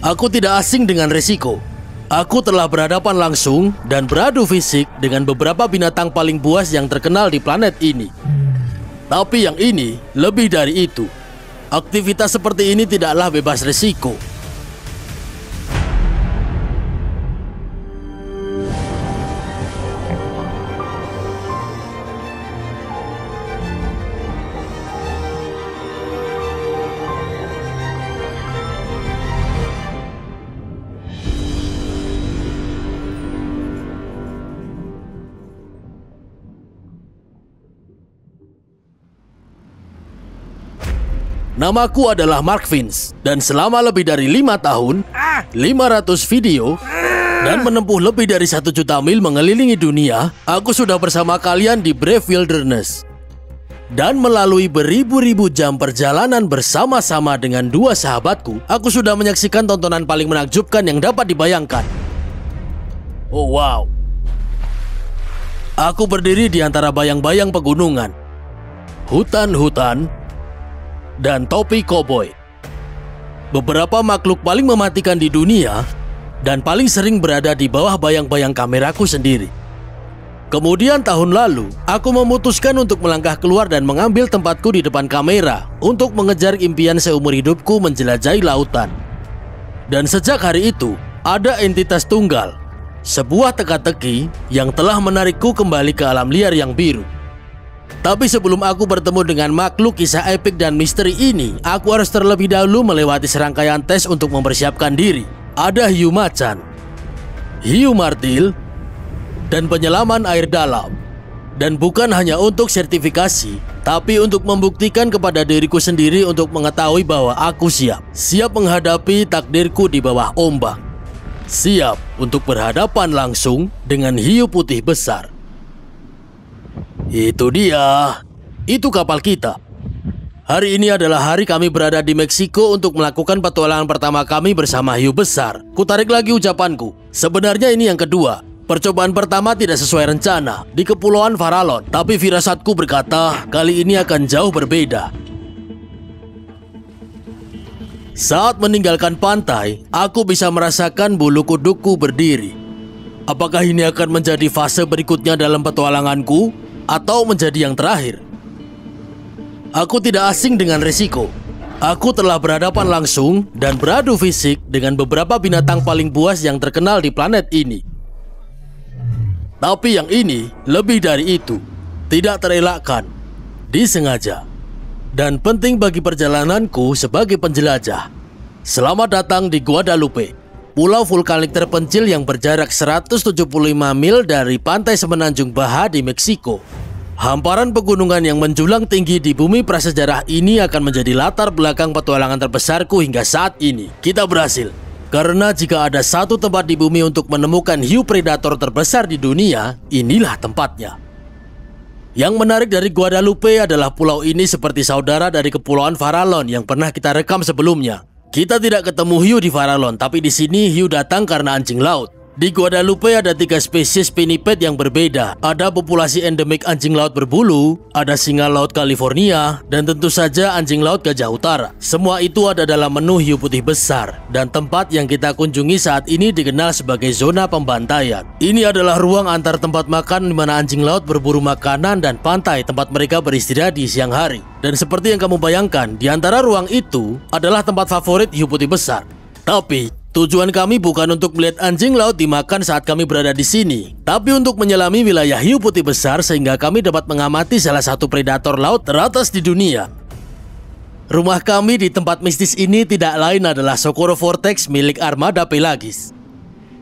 Aku tidak asing dengan resiko. Aku telah berhadapan langsung dan beradu fisik dengan beberapa binatang paling buas yang terkenal di planet ini. Tapi yang ini lebih dari itu. Aktivitas seperti ini tidaklah bebas resiko. Namaku adalah Mark Vince, dan selama lebih dari 5 tahun, 500 video, dan menempuh lebih dari 1 juta mil mengelilingi dunia, aku sudah bersama kalian di Brave Wilderness. Dan melalui beribu-ribu jam perjalanan bersama-sama dengan 2 sahabatku, aku sudah menyaksikan tontonan paling menakjubkan yang dapat dibayangkan. Oh wow. Aku berdiri di antara bayang-bayang pegunungan, hutan-hutan, dan topi koboi. Beberapa makhluk paling mematikan di dunia dan paling sering berada di bawah bayang-bayang kameraku sendiri. Kemudian tahun lalu, aku memutuskan untuk melangkah keluar dan mengambil tempatku di depan kamera untuk mengejar impian seumur hidupku menjelajahi lautan. Dan sejak hari itu, ada entitas tunggal, sebuah teka-teki yang telah menarikku kembali ke alam liar yang biru. Tapi sebelum aku bertemu dengan makhluk kisah epik dan misteri ini, aku harus terlebih dahulu melewati serangkaian tes untuk mempersiapkan diri. Ada hiu macan, hiu martil, dan penyelaman air dalam. Dan bukan hanya untuk sertifikasi, tapi untuk membuktikan kepada diriku sendiri untuk mengetahui bahwa aku siap. Siap menghadapi takdirku di bawah ombak. Siap untuk berhadapan langsung dengan hiu putih besar. Itu dia. Itu kapal kita. Hari ini adalah hari kami berada di Meksiko untuk melakukan petualangan pertama kami bersama hiu besar. Kutarik lagi ucapanku. Sebenarnya ini yang kedua. Percobaan pertama tidak sesuai rencana di Kepulauan Farallon, tapi firasatku berkata kali ini akan jauh berbeda. Saat meninggalkan pantai, aku bisa merasakan bulu kudukku berdiri. Apakah ini akan menjadi fase berikutnya dalam petualanganku? Atau menjadi yang terakhir? Aku tidak asing dengan resiko. Aku telah berhadapan langsung dan beradu fisik dengan beberapa binatang paling buas yang terkenal di planet ini. Tapi yang ini lebih dari itu. Tidak terelakkan, disengaja, dan penting bagi perjalananku sebagai penjelajah. Selamat datang di Guadalupe, pulau vulkanik terpencil yang berjarak 175 mil dari pantai semenanjung Baja di Meksiko. Hamparan pegunungan yang menjulang tinggi di bumi prasejarah ini akan menjadi latar belakang petualangan terbesarku hingga saat ini. Kita berhasil. Karena jika ada satu tempat di bumi untuk menemukan hiu predator terbesar di dunia, inilah tempatnya. Yang menarik dari Guadalupe adalah pulau ini seperti saudara dari Kepulauan Farallon yang pernah kita rekam sebelumnya. Kita tidak ketemu hiu di Farallon, tapi di sini hiu datang karena anjing laut. Di Guadalupe ada 3 spesies pinniped yang berbeda. Ada populasi endemik anjing laut berbulu, ada singa laut California, dan tentu saja anjing laut gajah utara. Semua itu ada dalam menu hiu putih besar, dan tempat yang kita kunjungi saat ini dikenal sebagai zona pembantaian. Ini adalah ruang antar tempat makan di mana anjing laut berburu makanan dan pantai tempat mereka beristirahat di siang hari. Dan seperti yang kamu bayangkan, di antara ruang itu adalah tempat favorit hiu putih besar. Tapi tujuan kami bukan untuk melihat anjing laut dimakan saat kami berada di sini, tapi untuk menyelami wilayah hiu putih besar sehingga kami dapat mengamati salah satu predator laut teratas di dunia. Rumah kami di tempat mistis ini tidak lain adalah Socorro Vortex milik Armada Pelagis.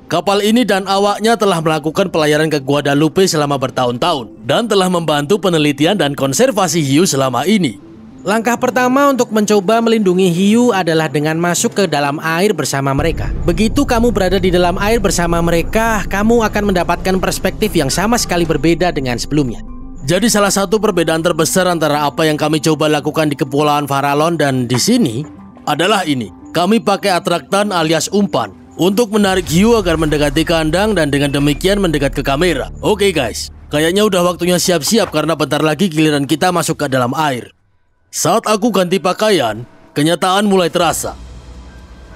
Kapal ini dan awaknya telah melakukan pelayaran ke Guadalupe selama bertahun-tahun dan telah membantu penelitian dan konservasi hiu selama ini. Langkah pertama untuk mencoba melindungi hiu adalah dengan masuk ke dalam air bersama mereka. Begitu kamu berada di dalam air bersama mereka, kamu akan mendapatkan perspektif yang sama sekali berbeda dengan sebelumnya. Jadi salah satu perbedaan terbesar antara apa yang kami coba lakukan di Kepulauan Farallon dan di sini adalah ini. Kami pakai atraktan alias umpan untuk menarik hiu agar mendekati kandang dan dengan demikian mendekat ke kamera. Oke guys, kayaknya udah waktunya siap-siap karena bentar lagi giliran kita masuk ke dalam air. Saat aku ganti pakaian, kenyataan mulai terasa.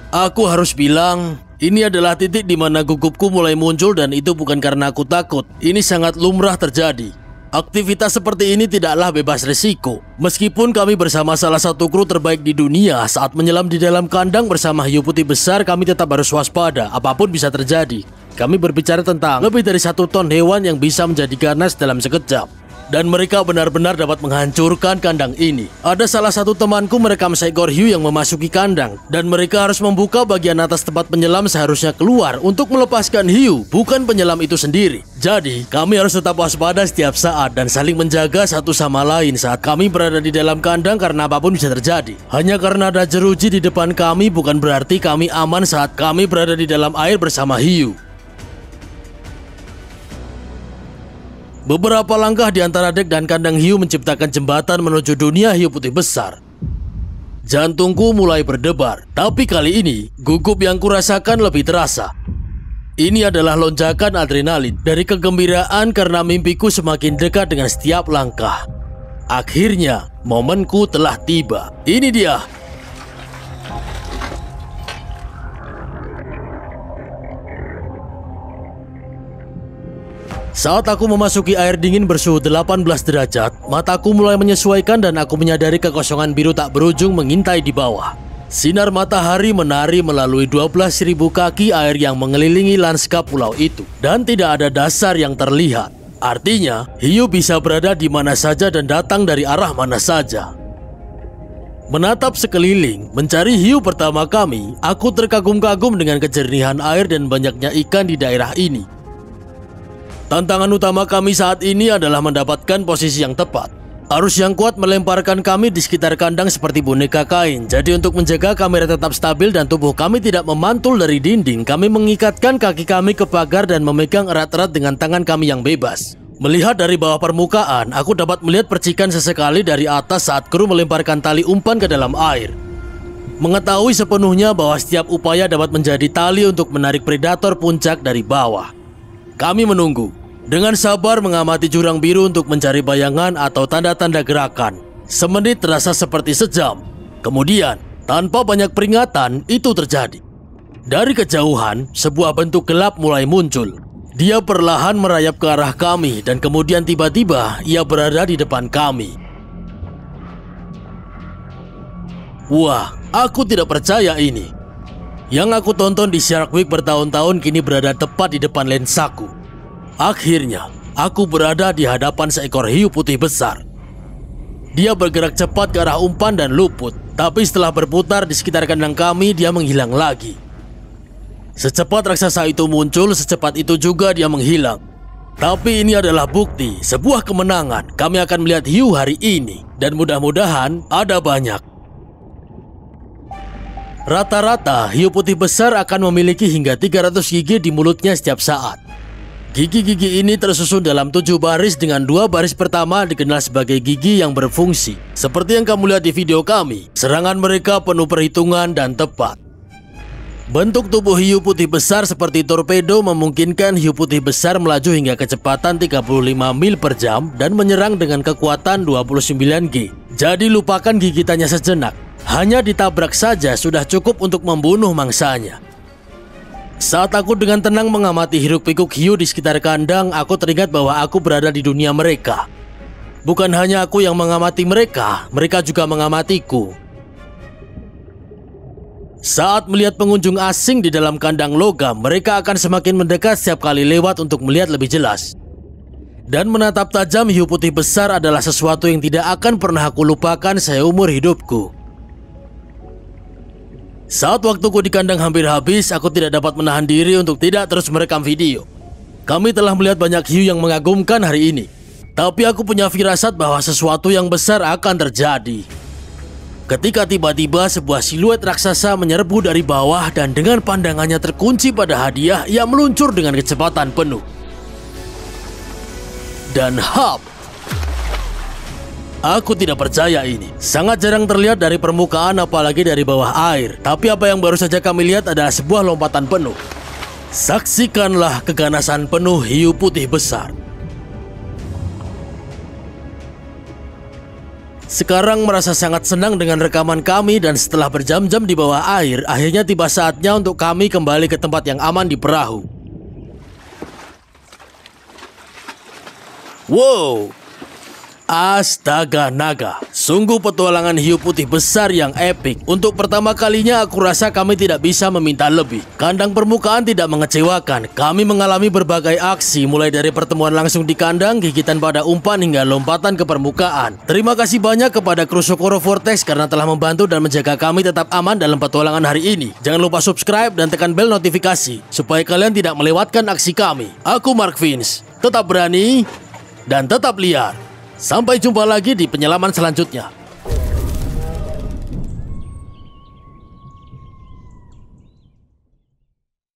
Aku harus bilang, ini adalah titik di mana gugupku mulai muncul dan itu bukan karena aku takut. Ini sangat lumrah terjadi. Aktivitas seperti ini tidaklah bebas risiko. Meskipun kami bersama salah satu kru terbaik di dunia, saat menyelam di dalam kandang bersama hiu putih besar, kami tetap harus waspada. Apapun bisa terjadi. Kami berbicara tentang lebih dari 1 ton hewan yang bisa menjadi ganas dalam sekejap. Dan mereka benar-benar dapat menghancurkan kandang ini. Ada salah satu temanku merekam seekor hiu yang memasuki kandang. Dan mereka harus membuka bagian atas tempat penyelam seharusnya keluar untuk melepaskan hiu, bukan penyelam itu sendiri. Jadi, kami harus tetap waspada setiap saat dan saling menjaga satu sama lain saat kami berada di dalam kandang karena apapun bisa terjadi. Hanya karena ada jeruji di depan kami bukan berarti kami aman saat kami berada di dalam air bersama hiu. Beberapa langkah di antara dek dan kandang hiu menciptakan jembatan menuju dunia hiu putih besar. Jantungku mulai berdebar, tapi kali ini gugup yang kurasakan lebih terasa. Ini adalah lonjakan adrenalin dari kegembiraan karena mimpiku semakin dekat dengan setiap langkah. Akhirnya, momenku telah tiba. Ini dia. Saat aku memasuki air dingin bersuhu 18 derajat, mataku mulai menyesuaikan dan aku menyadari kekosongan biru tak berujung mengintai di bawah. Sinar matahari menari melalui 12.000 kaki air yang mengelilingi lanskap pulau itu, dan tidak ada dasar yang terlihat. Artinya, hiu bisa berada di mana saja dan datang dari arah mana saja. Menatap sekeliling, mencari hiu pertama kami, aku terkagum-kagum dengan kejernihan air dan banyaknya ikan di daerah ini. Tantangan utama kami saat ini adalah mendapatkan posisi yang tepat. Arus yang kuat melemparkan kami di sekitar kandang seperti boneka kain. Jadi untuk menjaga kamera tetap stabil dan tubuh kami tidak memantul dari dinding, kami mengikatkan kaki kami ke pagar dan memegang erat-erat dengan tangan kami yang bebas. Melihat dari bawah permukaan, aku dapat melihat percikan sesekali dari atas saat kru melemparkan tali umpan ke dalam air. Mengetahui sepenuhnya bahwa setiap upaya dapat menjadi tali untuk menarik predator puncak dari bawah. Kami menunggu, dengan sabar mengamati jurang biru untuk mencari bayangan atau tanda-tanda gerakan. Semenit terasa seperti sejam. Kemudian, tanpa banyak peringatan, itu terjadi. Dari kejauhan, sebuah bentuk gelap mulai muncul. Dia perlahan merayap ke arah kami dan kemudian tiba-tiba ia berada di depan kami. Wah, aku tidak percaya ini. Yang aku tonton di Shark Week bertahun-tahun kini berada tepat di depan lensaku. Akhirnya, aku berada di hadapan seekor hiu putih besar. Dia bergerak cepat ke arah umpan dan luput, tapi setelah berputar di sekitar kandang kami, dia menghilang lagi. Secepat raksasa itu muncul, secepat itu juga dia menghilang. Tapi ini adalah bukti, sebuah kemenangan. Kami akan melihat hiu hari ini, dan mudah-mudahan ada banyak. Rata-rata, hiu putih besar akan memiliki hingga 300 gigi di mulutnya setiap saat. Gigi-gigi ini tersusun dalam 7 baris dengan 2 baris pertama dikenal sebagai gigi yang berfungsi. Seperti yang kamu lihat di video kami, serangan mereka penuh perhitungan dan tepat. Bentuk tubuh hiu putih besar seperti torpedo memungkinkan hiu putih besar melaju hingga kecepatan 35 mil per jam dan menyerang dengan kekuatan 29G. Jadi lupakan gigitannya sejenak. Hanya ditabrak saja sudah cukup untuk membunuh mangsanya. Saat aku dengan tenang mengamati hiruk-pikuk hiu di sekitar kandang, aku teringat bahwa aku berada di dunia mereka. Bukan hanya aku yang mengamati mereka, mereka juga mengamatiku. Saat melihat pengunjung asing di dalam kandang logam, mereka akan semakin mendekat setiap kali lewat untuk melihat lebih jelas. Dan menatap tajam hiu putih besar adalah sesuatu yang tidak akan pernah aku lupakan seumur hidupku. Saat waktuku di kandang hampir habis, aku tidak dapat menahan diri untuk tidak terus merekam video. Kami telah melihat banyak hiu yang mengagumkan hari ini. Tapi aku punya firasat bahwa sesuatu yang besar akan terjadi. Ketika tiba-tiba sebuah siluet raksasa menyerbu dari bawah dan dengan pandangannya terkunci pada hadiah, ia meluncur dengan kecepatan penuh. Dan hap! Aku tidak percaya ini. Sangat jarang terlihat dari permukaan apalagi dari bawah air. Tapi apa yang baru saja kami lihat adalah sebuah lompatan penuh. Saksikanlah keganasan penuh hiu putih besar. Sekarang merasa sangat senang dengan rekaman kami dan setelah berjam-jam di bawah air, akhirnya tiba saatnya untuk kami kembali ke tempat yang aman di perahu. Wow! Astaga naga, sungguh petualangan hiu putih besar yang epik. Untuk pertama kalinya aku rasa kami tidak bisa meminta lebih. Kandang permukaan tidak mengecewakan. Kami mengalami berbagai aksi, mulai dari pertemuan langsung di kandang, gigitan pada umpan hingga lompatan ke permukaan. Terima kasih banyak kepada kru Sokoro Vortex karena telah membantu dan menjaga kami tetap aman dalam petualangan hari ini. Jangan lupa subscribe dan tekan bel notifikasi supaya kalian tidak melewatkan aksi kami. Aku Mark Vince, tetap berani dan tetap liar. Sampai jumpa lagi di penyelaman selanjutnya.